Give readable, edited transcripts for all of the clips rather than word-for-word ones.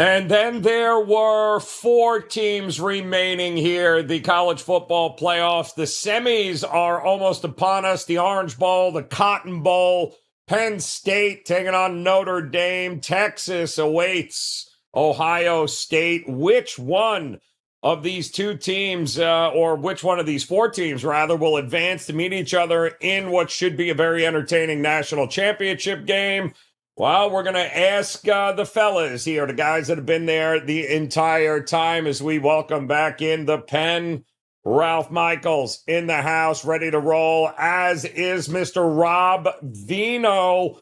And then there were 4 teams remaining here, the college football playoffs. The semis are almost upon us. The Orange Bowl, the Cotton Bowl, Penn State taking on Notre Dame. Texas awaits Ohio State. Which one of these 2 teams, or which one of these 4 teams, rather, will advance to meet each other in what should be a very entertaining national championship game? Well, we're going to ask the fellas here, the guys that have been there the entire time, as we welcome back in the Penn. Ralph Michaels in the house, ready to roll, as is Mr. Rob Veno,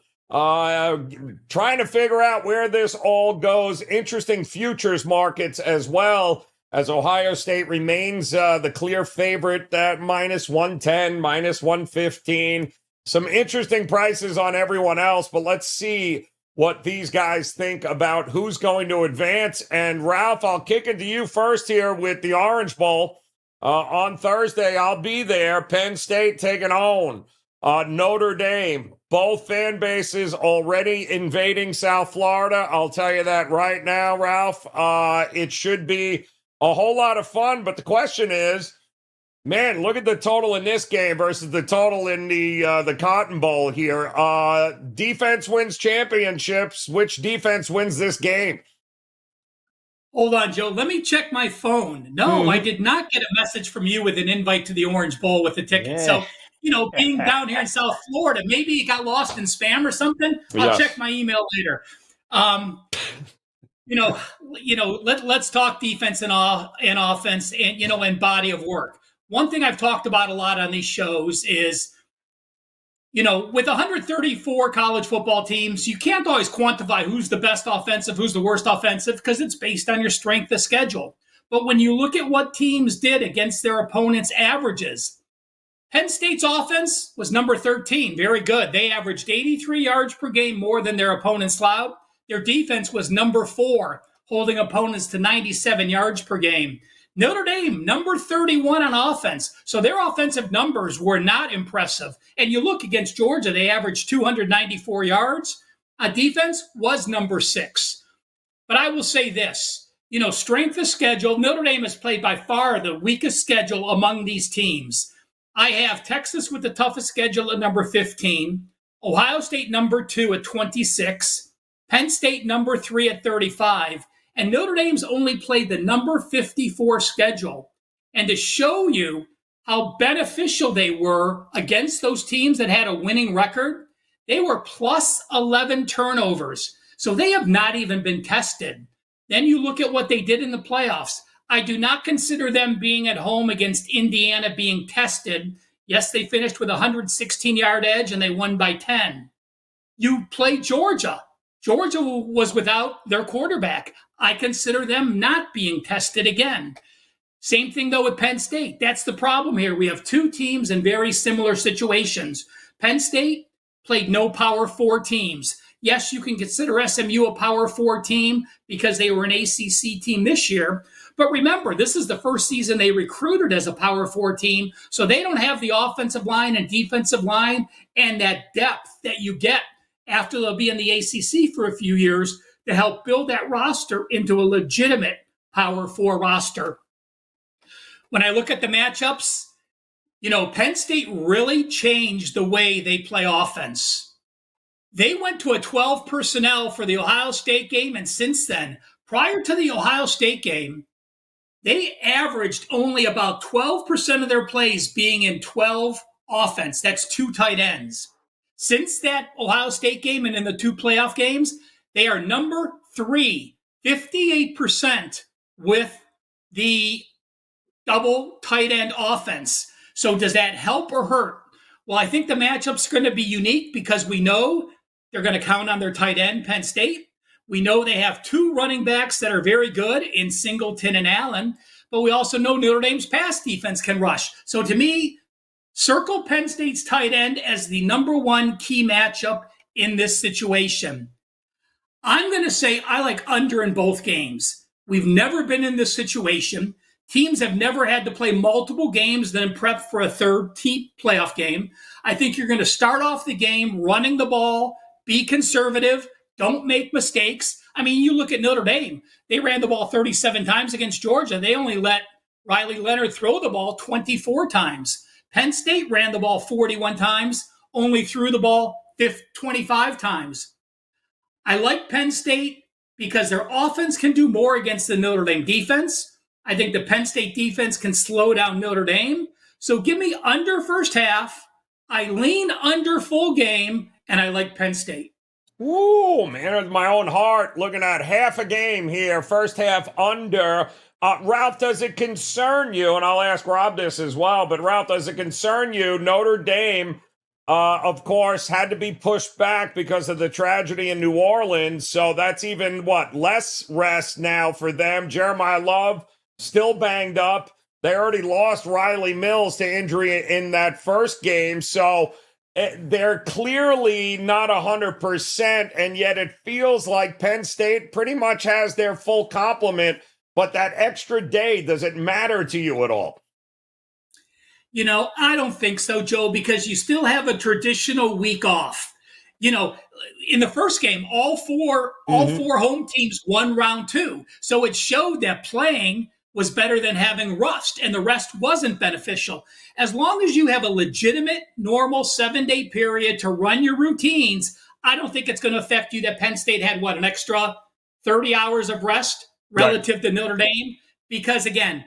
trying to figure out where this all goes. Interesting futures markets as well, as Ohio State remains the clear favorite at minus 110, minus 115. Some interesting prices on everyone else, but let's see what these guys think about who's going to advance. And Ralph, I'll kick it to you first here with the Orange Bowl. On Thursday, I'll be there. Penn State taking on Notre Dame. Both fan bases already invading South Florida. I'll tell you that right now, Ralph. It should be a whole lot of fun, but the question is, man, look at the total in this game versus the total in the Cotton Bowl here. Defense wins championships. Which defense wins this game? Hold on, Joe. Let me check my phone. No, I did not get a message from you with an invite to the Orange Bowl with a ticket. Yeah. So, being down here in South Florida, maybe it got lost in spam or something. I'll check my email later. Let's talk defense and offense and body of work. One thing I've talked about a lot on these shows is, with 134 college football teams, you can't always quantify who's the best offensive, who's the worst offensive, because it's based on your strength of schedule. But when you look at what teams did against their opponents' averages, Penn State's offense was number 13, very good. They averaged 83 yards per game more than their opponents allowed. Their defense was number 4, holding opponents to 97 yards per game. Notre Dame, number 31 on offense. So their offensive numbers were not impressive. And you look against Georgia, they averaged 294 yards. Defense was number 6. But I will say this, strength of schedule, Notre Dame has played by far the weakest schedule among these teams. I have Texas with the toughest schedule at number 15, Ohio State number 2 at 26, Penn State number 3 at 35, and Notre Dame's only played the number 54 schedule. And to show you how beneficial they were against those teams that had a winning record, they were plus 11 turnovers. So they have not even been tested. Then you look at what they did in the playoffs. I do not consider them being at home against Indiana being tested. Yes, they finished with a 116-yard edge and they won by 10. You play Georgia. Georgia was without their quarterback. I consider them not being tested again. Same thing, though, with Penn State. That's the problem here. We have 2 teams in very similar situations. Penn State played no Power 4 teams. Yes, you can consider SMU a Power 4 team because they were an ACC team this year. But remember, this is the first season they recruited as a Power 4 team, so they don't have the offensive line and defensive line and that depth that you get after they'll be in the ACC for a few years to help build that roster into a legitimate Power 4 roster. When I look at the matchups, Penn State really changed the way they play offense. They went to a 12 personnel for the Ohio State game, and since then, prior to the Ohio State game, they averaged only about 12% of their plays being in 12 offense. That's 2 tight ends. Since that Ohio State game and in the 2 playoff games, they are number 3, 58% with the double tight end offense. So does that help or hurt? Well, I think the matchup's going to be unique because we know they're going to count on their tight end, Penn State. We know they have 2 running backs that are very good in Singleton and Allen, but we also know Notre Dame's pass defense can rush. So to me, circle Penn State's tight end as the number 1 key matchup in this situation. I'm going to say I like under in both games. We've never been in this situation. Teams have never had to play multiple games, then prep for a third playoff game. I think you're going to start off the game running the ball, be conservative, don't make mistakes. I mean, you look at Notre Dame, they ran the ball 37 times against Georgia. They only let Riley Leonard throw the ball 24 times. Penn State ran the ball 41 times, only threw the ball 25 times. I like Penn State because their offense can do more against the Notre Dame defense. I think the Penn State defense can slow down Notre Dame. So give me under first half. I lean under full game, and I like Penn State. Ooh, man, with my own heart, looking at half a game here, first half under. Ralph, does it concern you, and I'll ask Rob this as well, but Ralph, does it concern you, Notre Dame, of course, had to be pushed back because of the tragedy in New Orleans, so that's even, less rest now for them. Jeremiah Love, still banged up. They already lost Riley Mills to injury in that first game, so they're clearly not 100%, and yet it feels like Penn State pretty much has their full complement. But that extra day, does it matter to you at all? I don't think so, Joe, because you still have a traditional week off. In the first game, all four home teams won round 2. So it showed that playing was better than having rust, and the rest wasn't beneficial. As long as you have a legitimate, normal 7-day period to run your routines, I don't think it's going to affect you that Penn State had, an extra 30 hours of rest relative to Notre Dame? Because, again,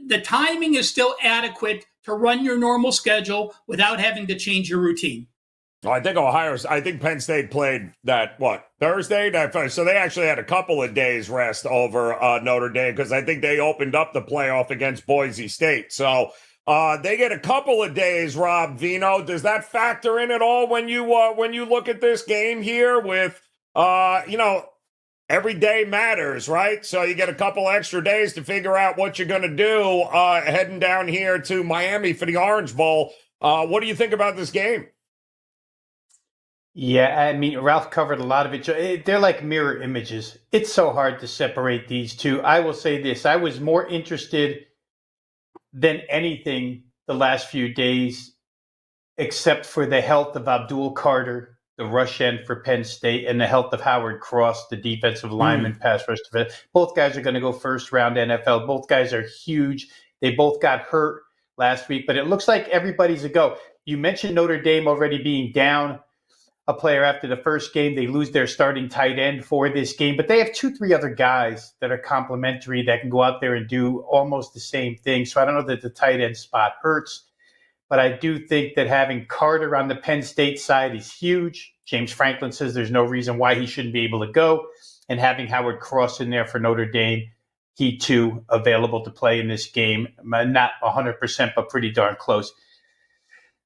the timing is still adequate to run your normal schedule without having to change your routine. I think Penn State played that, Thursday? So they actually had a couple of days rest over Notre Dame because I think they opened up the playoff against Boise State. So they get a couple of days, Rob Veno. Does that factor in at all when you look at this game here with, every day matters, right? So you get a couple extra days to figure out what you're going to do heading down here to Miami for the Orange Bowl. What do you think about this game? Yeah, I mean, Ralph covered a lot of it. They're like mirror images. It's so hard to separate these two. I will say this. I was more interested than anything the last few days, except for the health of Abdul Carter, the rush end for Penn State, and the health of Howard Cross, the defensive lineman, pass rush defense. Both guys are going to go first round NFL. Both guys are huge. They both got hurt last week, but it looks like everybody's a go. You mentioned Notre Dame already being down a player after the first game. They lose their starting tight end for this game, but they have 2-3 other guys that are complementary that can go out there and do almost the same thing. So I don't know that the tight end spot hurts, but I do think that having Carter on the Penn State side is huge. James Franklin says there's no reason why he shouldn't be able to go, and having Howard Cross in there for Notre Dame, he too available to play in this game. Not 100%, but pretty darn close.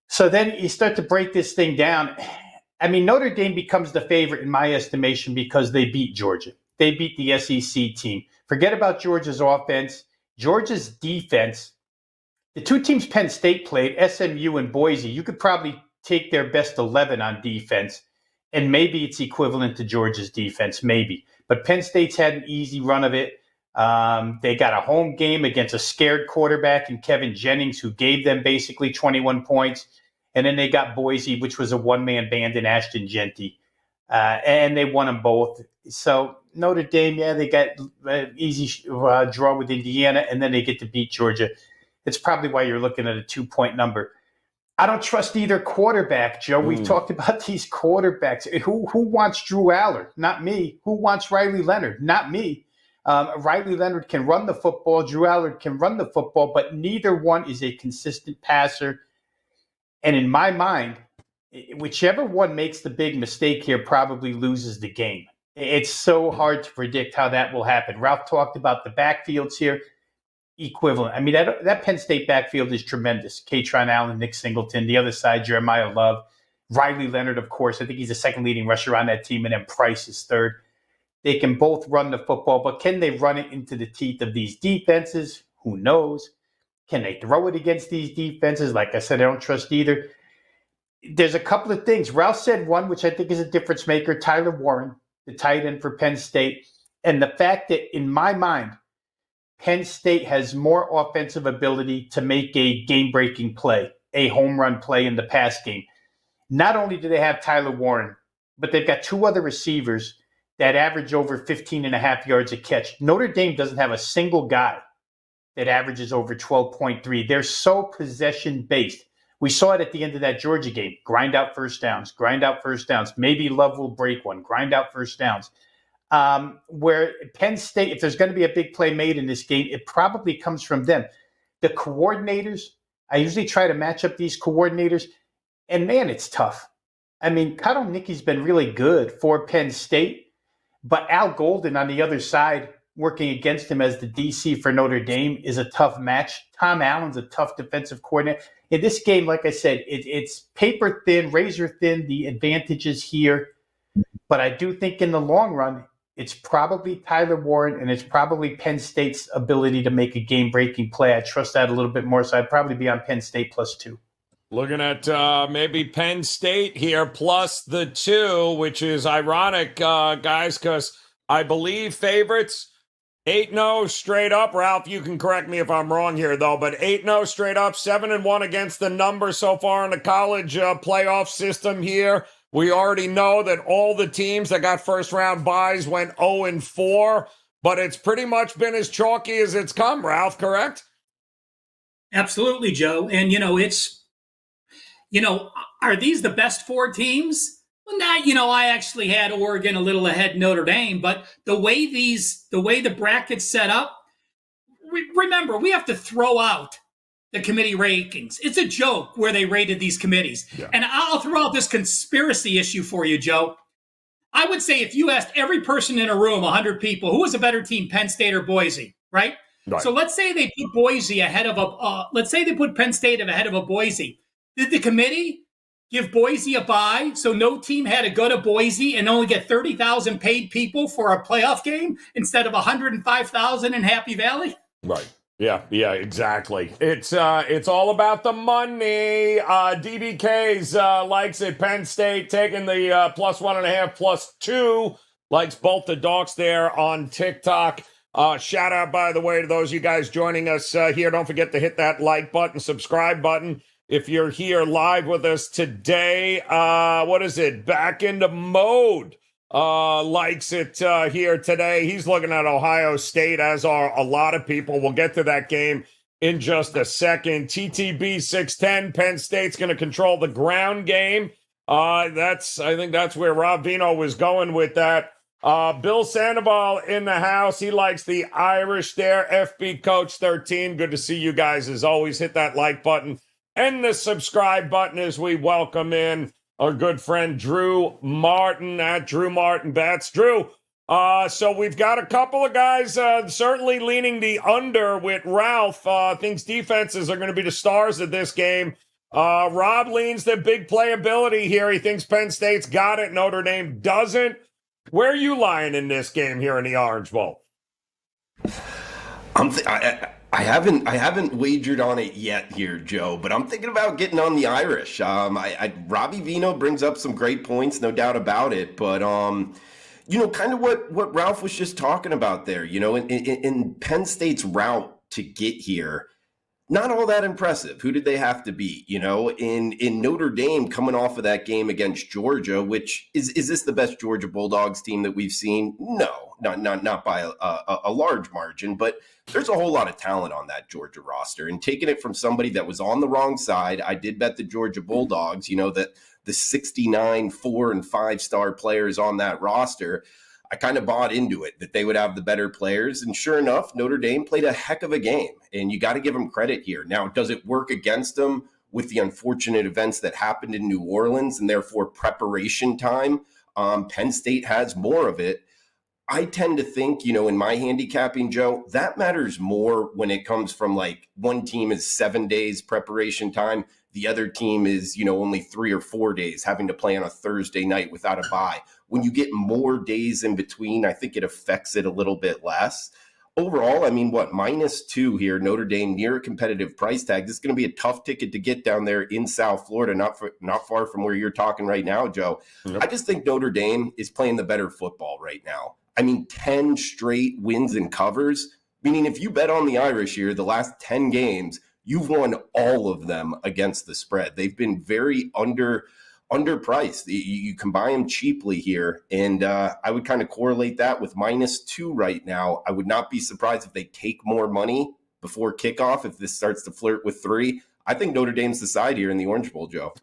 So then you start to break this thing down. I mean, Notre Dame becomes the favorite in my estimation because they beat Georgia. They beat the SEC team. Forget about Georgia's offense. Georgia's defense, the two teams Penn State played, SMU and Boise, you could probably take their best 11 on defense, and maybe it's equivalent to Georgia's defense, maybe. But Penn State's had an easy run of it. They got a home game against a scared quarterback in Kevin Jennings, who gave them basically 21 points. And then they got Boise, which was a one-man band in Ashton Genty. And they won them both. So Notre Dame, they got an easy draw with Indiana, and then they get to beat Georgia. It's probably why you're looking at a 2-point number. I don't trust either quarterback, Joe. We've talked about these quarterbacks. Who wants Drew Aller? Not me. Who wants Riley Leonard? Not me. Riley Leonard can run the football. Drew Aller can run the football, but neither one is a consistent passer. And in my mind, whichever one makes the big mistake here probably loses the game. It's so hard to predict how that will happen. Ralph talked about the backfields here. Equivalent. I mean, that Penn State backfield is tremendous. Katron Allen, Nick Singleton. The other side, Jeremiah Love. Riley Leonard, of course. I think he's the second leading rusher on that team, and then Price is third. They can both run the football, but can they run it into the teeth of these defenses? Who knows? Can they throw it against these defenses? Like I said, I don't trust either. There's a couple of things. Ralph said one, which I think is a difference maker, Tyler Warren, the tight end for Penn State. And the fact that, in my mind, Penn State has more offensive ability to make a game-breaking play, a home run play in the pass game. Not only do they have Tyler Warren, but they've got two other receivers that average over 15 and a half yards a catch. Notre Dame doesn't have a single guy that averages over 12.3. They're so possession-based. We saw it at the end of that Georgia game. Grind out first downs. Maybe Love will break one. Grind out first downs. Where Penn State, if there's going to be a big play made in this game, it probably comes from them. The coordinators, I usually try to match up these coordinators, and man, it's tough. I mean, Kyle Nicky's been really good for Penn State, but Al Golden on the other side, working against him as the DC for Notre Dame, is a tough match. Tom Allen's a tough defensive coordinator. In this game, like I said, it's paper thin, razor thin, the advantages here. But I do think in the long run, it's probably Tyler Warren and it's probably Penn State's ability to make a game-breaking play. I trust that a little bit more, so I'd probably be on Penn State +2. Looking at maybe Penn State here plus the 2, which is ironic, guys, because I believe favorites 8-0 straight up. Ralph, you can correct me if I'm wrong here, though, but 8-0 straight up, 7-1 against the number so far in the college playoff system here. We already know that all the teams that got first-round byes went 0-4, but it's pretty much been as chalky as it's come, Ralph, correct? Absolutely, Joe. And, are these the best 4 teams? Well, not, I actually had Oregon a little ahead Notre Dame, but the way the bracket's set up, remember, we have to throw out the committee rankings. It's a joke where they rated these committees. Yeah. And I'll throw out this conspiracy issue for you, Joe. I would say if you asked every person in a room, 100 people, who was a better team, Penn State or Boise, right? So let's say they put Boise ahead of let's say they put Penn State ahead of a Boise. Did the committee give Boise a bye so no team had to go to Boise and only get 30,000 paid people for a playoff game instead of 105,000 in Happy Valley? Right. Yeah, exactly. It's all about the money. DBK's likes it. Penn State taking the +1.5, +2. Likes both the dogs there on TikTok. Shout out, by the way, to those of you guys joining us here. Don't forget to hit that like button, subscribe button. If you're here live with us today, what is it? Back into mode. Likes it here today. He's looking at Ohio State, as are a lot of people. We'll get to that game in just a second. TTB 610. Penn State's going to control the ground game. I think that's where Rob Veno was going with that. Bill Sandoval in the house. He likes the Irish there. FB Coach 13. Good to see you guys as always. Hit that like button and the subscribe button as we welcome in our good friend Drew Martin at Drew Martin Bets. Drew, so we've got a couple of guys certainly leaning the under with Ralph. Thinks defenses are going to be the stars of this game. Rob leans the big playability here. He thinks Penn State's got it. Notre Dame doesn't. Where are you lying in this game here in the Orange Bowl? I haven't wagered on it yet here, Joe, but I'm thinking about getting on the Irish. Robbie Veno brings up some great points, no doubt about it. But, kind of what Ralph was just talking about there, in Penn State's route to get here, not all that impressive. Who did they have to beat? In Notre Dame coming off of that game against Georgia, which is this the best Georgia Bulldogs team that we've seen? No, not by a large margin, but there's a whole lot of talent on that Georgia roster. And taking it from somebody that was on the wrong side, I did bet the Georgia Bulldogs, that the 69 4- and 5-star players on that roster, I kind of bought into it, that they would have the better players. And sure enough, Notre Dame played a heck of a game. And you got to give them credit here. Now, does it work against them with the unfortunate events that happened in New Orleans and therefore preparation time? Penn State has more of it. I tend to think, in my handicapping, Joe, that matters more when it comes from like one team is 7 days preparation time. The other team is, only 3 or 4 days having to play on a Thursday night without a bye. When you get more days in between, I think it affects it a little bit less. Overall, -2 here, Notre Dame near a competitive price tag. This is going to be a tough ticket to get down there in South Florida, not far from where you're talking right now, Joe. Yep. I just think Notre Dame is playing the better football right now. 10 straight wins and covers, meaning if you bet on the Irish here, the last 10 games, you've won all of them against the spread. They've been very underpriced. You can buy them cheaply here, and I would kind of correlate that with -2 right now. I would not be surprised if they take more money before kickoff if this starts to flirt with 3. I think Notre Dame's the side here in the Orange Bowl, Joe.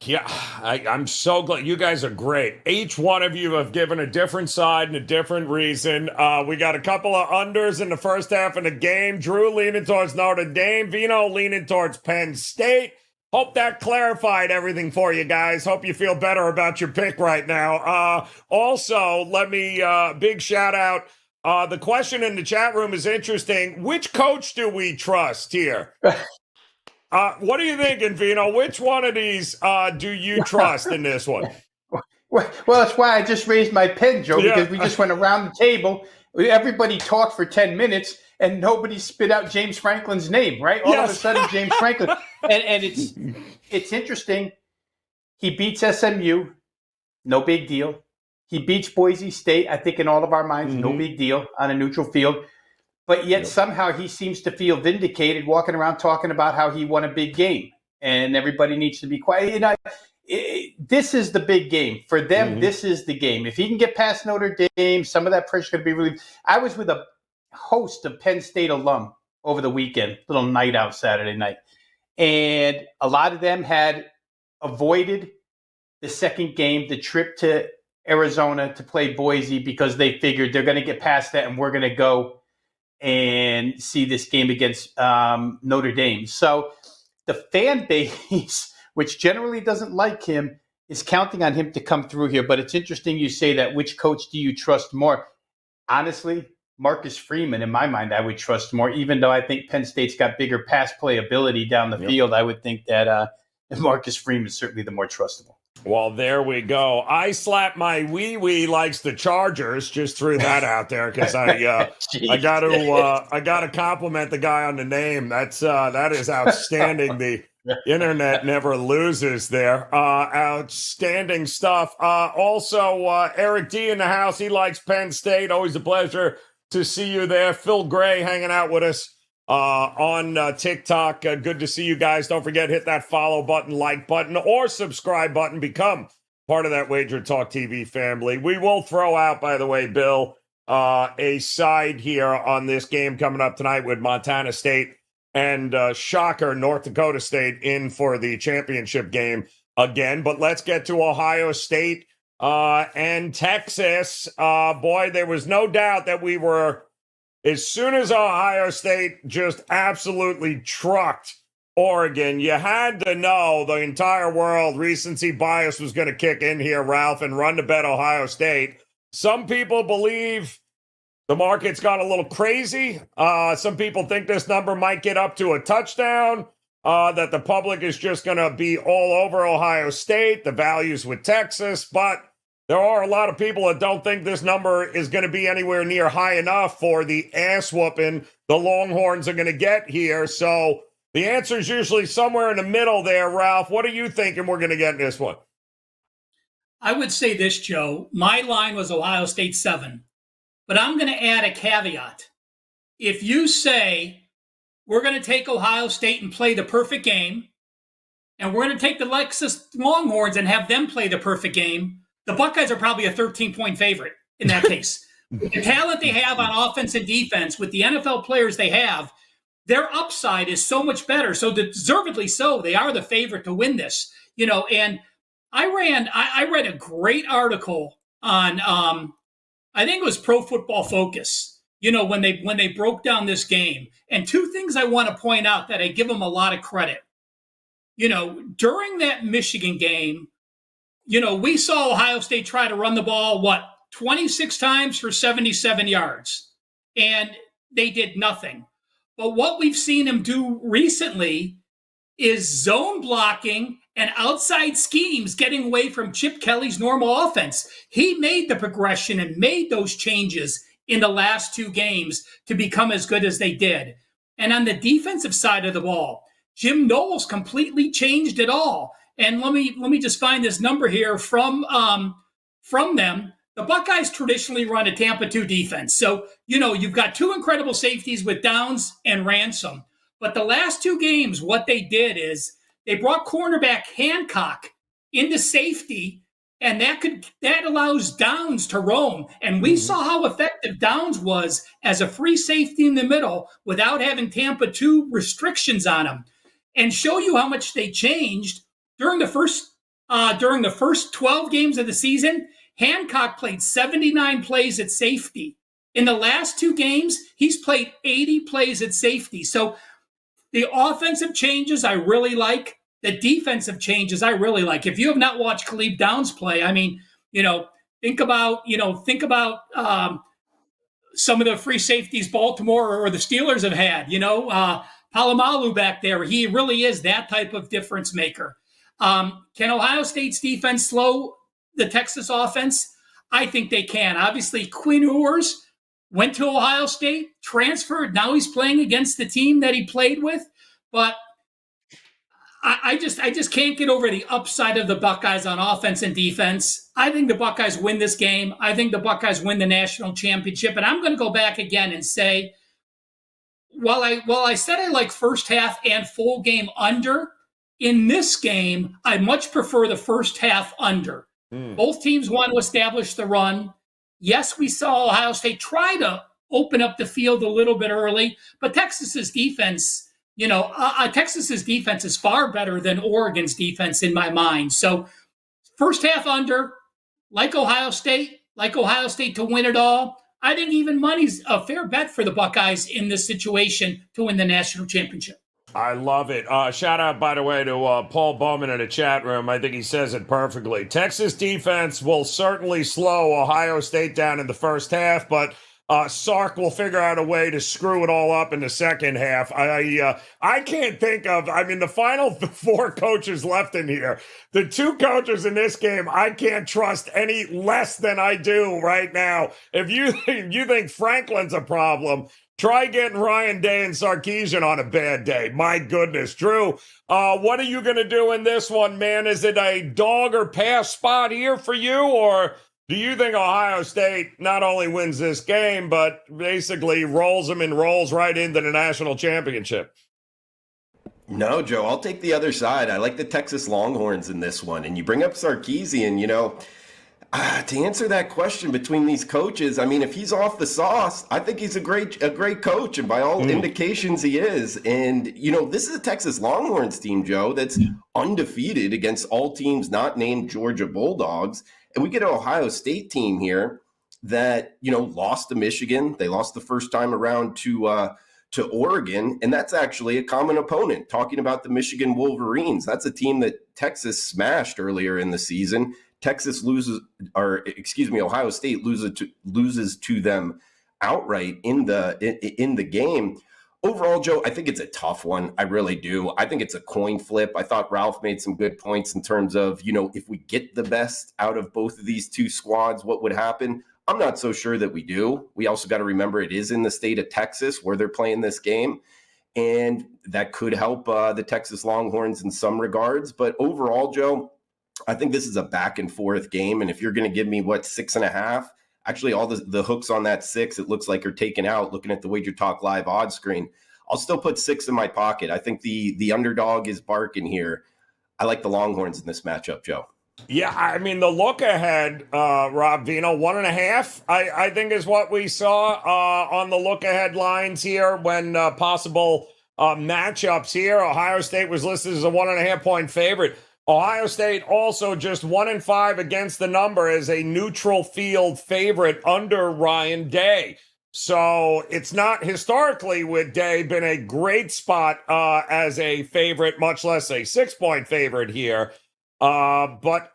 Yeah, I'm so glad. You guys are great. Each one of you have given a different side and a different reason. We got a couple of unders in the first half of the game. Drew leaning towards Notre Dame. Veno leaning towards Penn State. Hope that clarified everything for you guys. Hope you feel better about your pick right now. Also, let me big shout out. The question in the chat room is interesting. Which coach do we trust here? What are you thinking, Veno? Which one of these do you trust in this one? Well, that's why I just raised my pen, Joe, because we just went around the table. Everybody talked for 10 minutes, and nobody spit out James Franklin's name, right? All of a sudden, James Franklin. And it's interesting. He beats SMU. No big deal. He beats Boise State, I think in all of our minds, no big deal on a neutral field. But yet somehow he seems to feel vindicated walking around talking about how he won a big game and everybody needs to be quiet. You know, this is the big game. For them, this is the game. If he can get past Notre Dame, some of that pressure is going to be relieved. I was with a host of Penn State alum over the weekend, little night out Saturday night. And a lot of them had avoided the second game, the trip to Arizona to play Boise, because they figured they're going to get past that and we're going to go and see this game against Notre Dame. So the fan base, which generally doesn't like him, is counting on him to come through here. But it's interesting you say that. Which coach do you trust more? Honestly, Marcus Freeman, in my mind, I would trust more, even though I think Penn State's got bigger pass play ability down the field. I would think that Marcus Freeman is certainly the more trustable. Well, there we go. I slap my wee likes the Chargers. Just threw that out there because I got to compliment the guy on the name. That is outstanding. The internet never loses there. Outstanding stuff. Also, Eric D in the house. He likes Penn State. Always a pleasure to see you there. Phil Gray hanging out with us on TikTok. Good to see you guys. Don't forget, hit that follow button, like button, or subscribe button. Become part of that WagerTalk TV family. We will throw out, by the way, Bill, a side here on this game coming up tonight with Montana State and shocker, North Dakota State in for the championship game again. But let's get to Ohio State and Texas. Boy, there was no doubt that we were, as soon as Ohio State just absolutely trucked Oregon, you had to know the entire world recency bias was going to kick in here, Ralph, and run to bet Ohio State. Some people believe the market's gone a little crazy. Some people think this number might get up to a touchdown, that the public is just going to be all over Ohio State, the values with Texas, but there are a lot of people that don't think this number is going to be anywhere near high enough for the ass whooping the Longhorns are going to get here. So the answer is usually somewhere in the middle there, Ralph. What are you thinking we're going to get in this one? I would say this, Joe. My line was Ohio State 7, but I'm going to add a caveat. If you say we're going to take Ohio State and play the perfect game, and we're going to take the Lexus Longhorns and have them play the perfect game, the Buckeyes are probably a 13-point favorite in that case. The talent they have on offense and defense with the NFL players they have, their upside is so much better. So deservedly so, they are the favorite to win this. You know, and I read a great article on I think it was Pro Football Focus, you know, when they broke down this game. And two things I want to point out that I give them a lot of credit. You know, during that Michigan game, you know, we saw Ohio State try to run the ball, 26 times for 77 yards. And they did nothing. But what we've seen him do recently is zone blocking and outside schemes getting away from Chip Kelly's normal offense. He made the progression and made those changes in the last two games to become as good as they did. And on the defensive side of the ball, Jim Knowles completely changed it all. And let me just find this number here from them. The Buckeyes traditionally run a Tampa 2 defense. So, you know, you've got two incredible safeties with Downs and Ransom. But the last two games, what they did is they brought cornerback Hancock into safety, and that allows Downs to roam. And we saw how effective Downs was as a free safety in the middle without having Tampa 2 restrictions on him. And show you how much they changed during the first 12 games of the season. Hancock played 79 plays at safety. In the last 2 games, he's played 80 plays at safety. So the offensive changes I really like. The defensive changes I really like. If you have not watched Khalib Downs play, I mean, think about some of the free safeties Baltimore or the Steelers have had. Palomalu back there, he really is that type of difference maker. Can Ohio State's defense slow the Texas offense? I think they can. Obviously, Quinn Ewers went to Ohio State, transferred. Now he's playing against the team that he played with. But I just can't get over the upside of the Buckeyes on offense and defense. I think the Buckeyes win this game. I think the Buckeyes win the national championship. And I'm going to go back again and say, while I said I like first half and full game under, in this game, I much prefer the first half under. Both teams want to establish the run. Yes, we saw Ohio State try to open up the field a little bit early, but Texas's defense is far better than Oregon's defense in my mind. So first half under, like Ohio State to win it all. I think even money's a fair bet for the Buckeyes in this situation to win the national championship. I love it. Shout out, by the way, to Paul Bowman in the chat room. I think he says it perfectly. Texas defense will certainly slow Ohio State down in the first half, but Sark will figure out a way to screw it all up in the second half. I can't think of, the final 4 coaches left in here. The 2 coaches in this game, I can't trust any less than I do right now. If you think Franklin's a problem, try getting Ryan Day and Sarkisian on a bad day. My goodness. Drew, what are you going to do in this one, man? Is it a dog or pass spot here for you, or do you think Ohio State not only wins this game, but basically rolls them and rolls right into the national championship? No, Joe, I'll take the other side. I like the Texas Longhorns in this one. And you bring up Sarkisian, to answer that question between these coaches, if he's off the sauce, I think he's a great coach, and by all indications he is. And this is a Texas Longhorns team, Joe, that's undefeated against all teams not named Georgia Bulldogs. And we get an Ohio State team here that lost to Michigan. They lost the first time around to Oregon, and that's actually a common opponent. Talking about the Michigan Wolverines, that's a team that Texas smashed earlier in the season. Ohio State loses to them outright in the game. Overall, Joe, I think it's a tough one. I really do. I think it's a coin flip. I thought Ralph made some good points in terms of, if we get the best out of both of these 2 squads, what would happen? I'm not so sure that we do. We also got to remember it is in the state of Texas where they're playing this game. And that could help the Texas Longhorns in some regards. But overall, Joe, I think this is a back and forth game. And if you're going to give me 6.5, actually all the hooks on that 6, it looks like are taken out looking at the WagerTalk live odds screen. I'll still put 6 in my pocket. I think the underdog is barking here. I like the Longhorns in this matchup, Joe. Yeah, the look ahead, Rob Veno, 1.5, I think is what we saw on the look ahead lines here when possible matchups here. Ohio State was listed as a 1.5 point favorite. Ohio State also just 1-5 against the number as a neutral field favorite under Ryan Day. So it's not historically with Day been a great spot as a favorite, much less a 6-point favorite here. But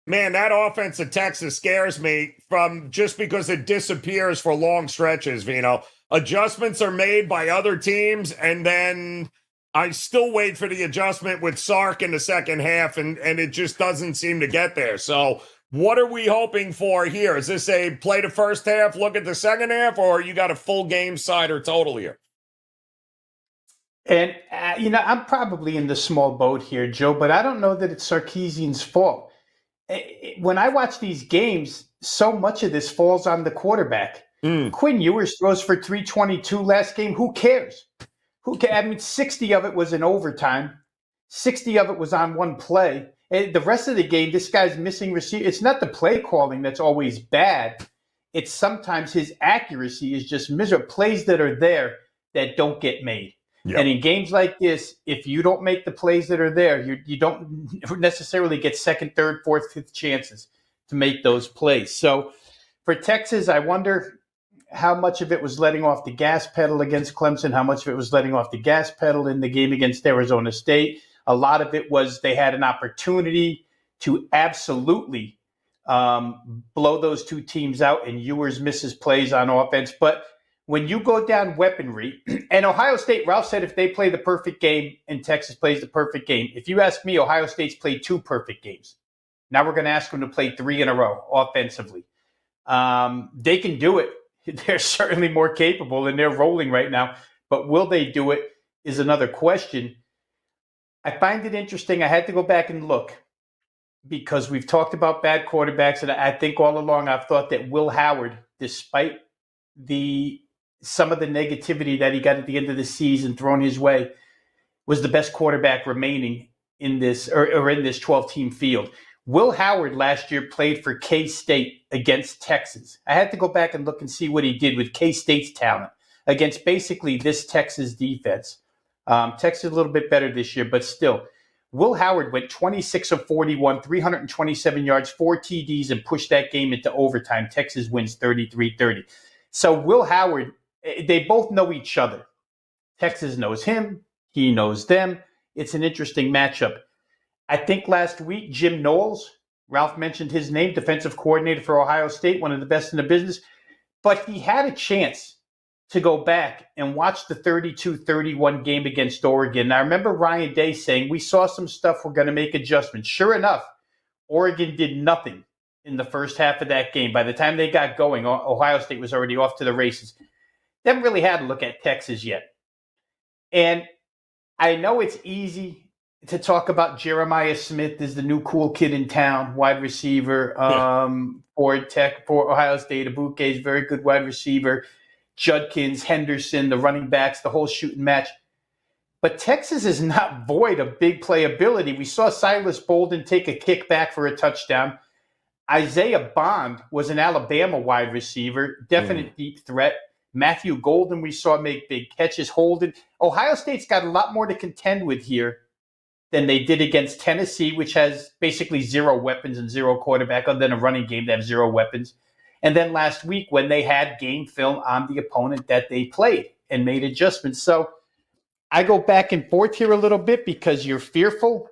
man, that offense of Texas scares me from just because it disappears for long stretches, Vino. Adjustments are made by other teams, and then I still wait for the adjustment with Sark in the second half, and it just doesn't seem to get there. So what are we hoping for here? Is this a play the first half, look at the second half, or you got a full game side or total here? And, I'm probably in the small boat here, Joe, but I don't know that it's Sarkisian's fault. When I watch these games, so much of this falls on the quarterback. Quinn Ewers throws for 322 last game. Who cares? 60 of it was in overtime. 60 of it was on one play. The rest of the game, this guy's missing receiver. It's not the play calling that's always bad. It's sometimes his accuracy is just miserable. Plays that are there that don't get made. Yep. And in games like this, if you don't make the plays that are there, you don't necessarily get second, third, fourth, fifth chances to make those plays. So for Texas, I wonder how much of it was letting off the gas pedal against Clemson, how much of it was letting off the gas pedal in the game against Arizona State. A lot of it was they had an opportunity to absolutely blow those two teams out, and Ewers misses plays on offense. But when you go down weaponry, and Ohio State, Ralph said if they play the perfect game and Texas plays the perfect game, if you ask me, Ohio State's played 2 perfect games. Now we're going to ask them to play 3 in a row offensively. They can do it. They're certainly more capable, and they're rolling right now. But will they do it is another question. I find it interesting. I had to go back and look because we've talked about bad quarterbacks, and I think all along I've thought that Will Howard, despite some of the negativity that he got at the end of the season thrown his way, was the best quarterback remaining in this or in this 12-team field. Will Howard last year played for K-State against Texas. I had to go back and look and see what he did with K-State's talent against basically this Texas defense. Texas a little bit better this year, but still. Will Howard went 26 of 41, 327 yards, 4 TDs, and pushed that game into overtime. Texas wins 33-30. So Will Howard, they both know each other. Texas knows him. He knows them. It's an interesting matchup. I think last week, Jim Knowles, Ralph mentioned his name, defensive coordinator for Ohio State, one of the best in the business. But he had a chance to go back and watch the 32-31 game against Oregon. And I remember Ryan Day saying, we saw some stuff, we're going to make adjustments. Sure enough, Oregon did nothing in the first half of that game. By the time they got going, Ohio State was already off to the races. They haven't really had a look at Texas yet. And I know it's easy to talk about Jeremiah Smith as the new cool kid in town, wide receiver for Ohio State. Abuke is a very good wide receiver. Judkins, Henderson, the running backs, the whole shooting match. But Texas is not void of big playability. We saw Silas Bolden take a kick back for a touchdown. Isaiah Bond was an Alabama wide receiver, definite deep threat. Matthew Golden we saw make big catches. Holden. Ohio State's got a lot more to contend with here than they did against Tennessee, which has basically 0 weapons and 0 quarterback, other than a running game that have 0 weapons. And then last week when they had game film on the opponent that they played and made adjustments. So I go back and forth here a little bit because you're fearful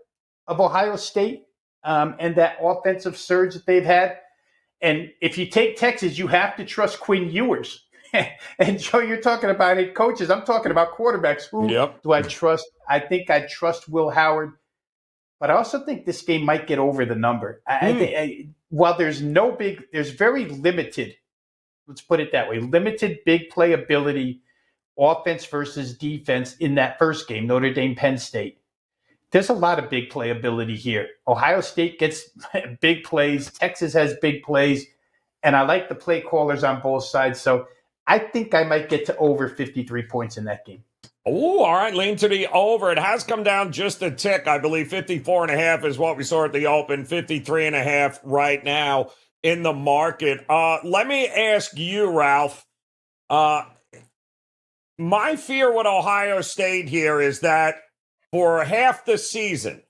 of Ohio State and that offensive surge that they've had. And if you take Texas, you have to trust Quinn Ewers. And Joe, you're talking about head coaches. I'm talking about quarterbacks. Who do I trust? I think I trust Will Howard. But I also think this game might get over the number. While there's very limited, let's put it that way, limited big playability, offense versus defense in that first game, Notre Dame, Penn State. There's a lot of big playability here. Ohio State gets big plays. Texas has big plays. And I like the play callers on both sides. So I think I might get to over 53 points in that game. Oh, all right. Lean to the over. It has come down just a tick. I believe 54.5 is what we saw at the open. 53.5 right now in the market. Let me ask you, Ralph. My fear with Ohio State here is that for half the season,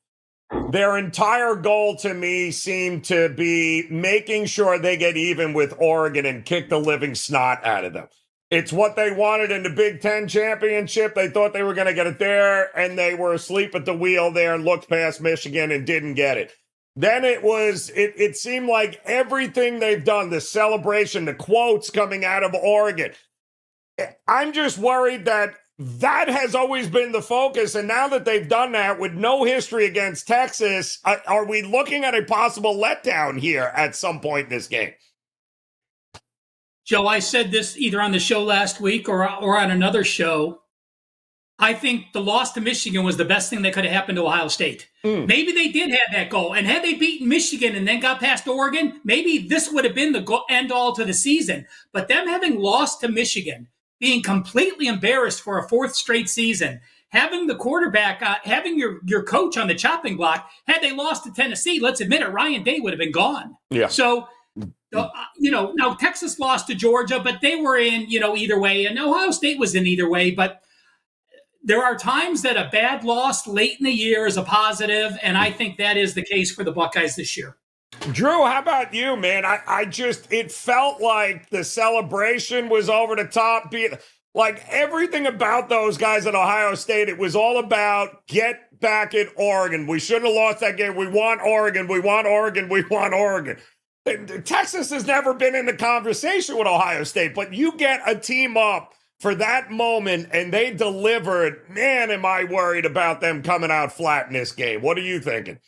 their entire goal to me seemed to be making sure they get even with Oregon and kick the living snot out of them. It's what they wanted in the Big Ten championship. They thought they were going to get it there, and they were asleep at the wheel there and looked past Michigan and didn't get it. Then it seemed like everything they've done, the celebration, the quotes coming out of Oregon. I'm just worried that has always been the focus, and now that they've done that with no history against Texas, are we looking at a possible letdown here at some point in this game? Joe, I said this either on the show last week or on another show. I think the loss to Michigan was the best thing that could have happened to Ohio State. Maybe they did have that goal. And had they beaten Michigan and then got past Oregon, maybe this would have been the end all to the season. But them having lost to Michigan, being completely embarrassed for a 4th straight season, having the quarterback, having your coach on the chopping block, had they lost to Tennessee, let's admit it, Ryan Day would have been gone. Yeah. So, now Texas lost to Georgia, but they were in, either way. And Ohio State was in either way. But there are times that a bad loss late in the year is a positive, and I think that is the case for the Buckeyes this year. Drew, how about you, man? It felt like the celebration was over the top. Like everything about those guys at Ohio State, it was all about get back at Oregon. We shouldn't have lost that game. We want Oregon. We want Oregon. We want Oregon. Texas has never been in the conversation with Ohio State, but you get a team up for that moment and they delivered. Man, am I worried about them coming out flat in this game. What are you thinking?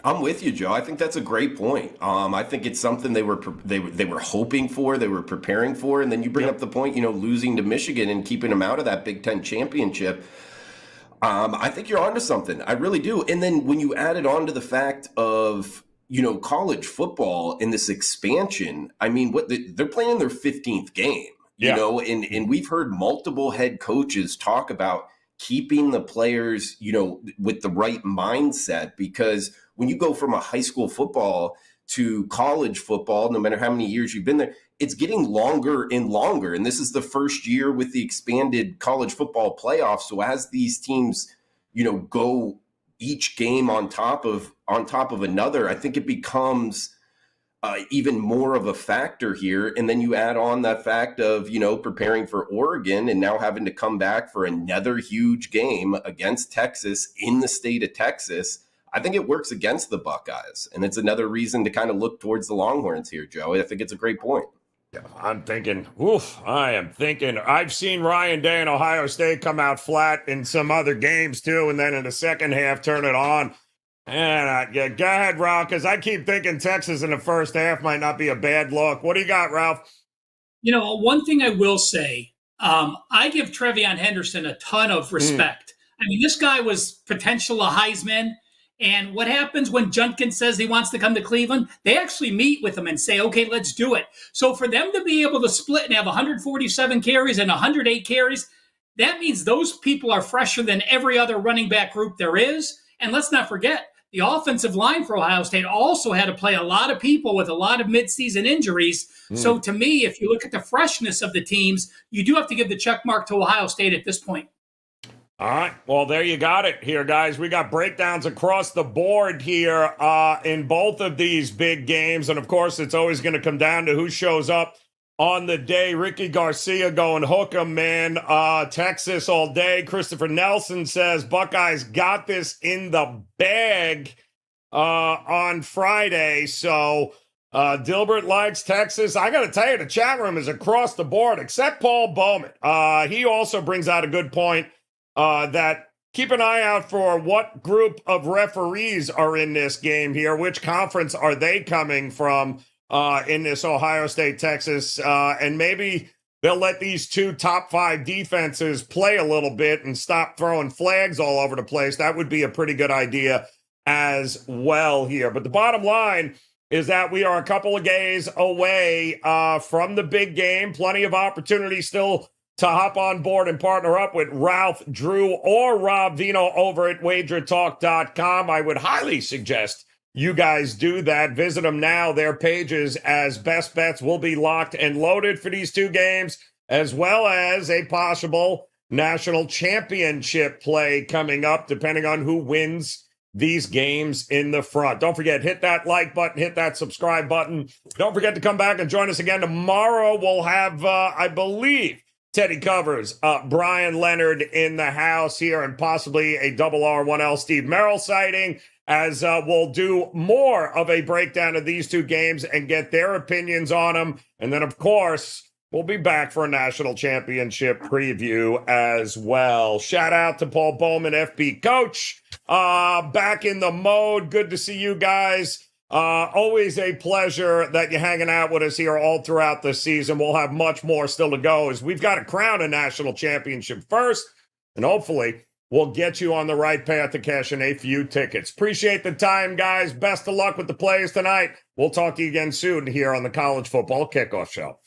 I'm with you, Joe. I think that's a great point. I think it's something they were hoping for, they were preparing for, and then you bring up the point, losing to Michigan and keeping them out of that Big Ten championship. I think you're onto something. I really do. And then when you add it on to the fact of college football in this expansion, I mean, they're playing their 15th game, and we've heard multiple head coaches talk about keeping the players, with the right mindset, because when you go from a high school football to college football, no matter how many years you've been there, it's getting longer and longer. And this is the first year with the expanded college football playoff. So as these teams, go each game on top of another, I think it becomes even more of a factor here. And then you add on that fact of, preparing for Oregon and now having to come back for another huge game against Texas in the state of Texas. I think it works against the Buckeyes. And it's another reason to kind of look towards the Longhorns here, Joe. I think it's a great point. I'm thinking, I've seen Ryan Day and Ohio State come out flat in some other games too, and then in the second half turn it on. And go ahead, Ralph, because I keep thinking Texas in the first half might not be a bad look. What do you got, Ralph? One thing I will say, I give Trevion Henderson a ton of respect. I mean, this guy was potential a Heisman. And what happens when Judkins says he wants to come to Cleveland? They actually meet with him and say, okay, let's do it. So for them to be able to split and have 147 carries and 108 carries, that means those people are fresher than every other running back group there is. And let's not forget, the offensive line for Ohio State also had to play a lot of people with a lot of midseason injuries. So to me, if you look at the freshness of the teams, you do have to give the check mark to Ohio State at this point. All right. Well, there you got it here, guys. We got breakdowns across the board here in both of these big games. And, of course, it's always going to come down to who shows up on the day. Ricky Garcia going hook 'em, man. Texas all day. Christopher Nelson says Buckeyes got this in the bag on Friday. So Dilbert likes Texas. I got to tell you, the chat room is across the board, except Paul Bowman. He also brings out a good point. That keep an eye out for what group of referees are in this game here. Which conference are they coming from in this Ohio State, Texas? And maybe they'll let these two top 5 defenses play a little bit and stop throwing flags all over the place. That would be a pretty good idea as well here. But the bottom line is that we are a couple of days away from the big game. Plenty of opportunity still to hop on board and partner up with Ralph, Drew, or Rob Veno over at WagerTalk.com. I would highly suggest you guys do that. Visit them now. Their pages as best bets will be locked and loaded for these two games, as well as a possible national championship play coming up, depending on who wins these games in the front. Don't forget, hit that like button, hit that subscribe button. Don't forget to come back and join us again tomorrow. We'll have, I believe, Teddy Covers, Brian Leonard in the house here, and possibly a double R1L Steve Merrill sighting, as we'll do more of a breakdown of these two games and get their opinions on them. And then, of course, we'll be back for a national championship preview as well. Shout out to Paul Bowman, FB coach, back in the mode. Good to see you guys. Always a pleasure that you're hanging out with us here all throughout the season. We'll have much more still to go, as we've got to crown a national championship first, and hopefully we'll get you on the right path to cashing a few tickets. Appreciate the time, guys. Best of luck with the plays tonight. We'll talk to you again soon here on the College Football Kickoff Show.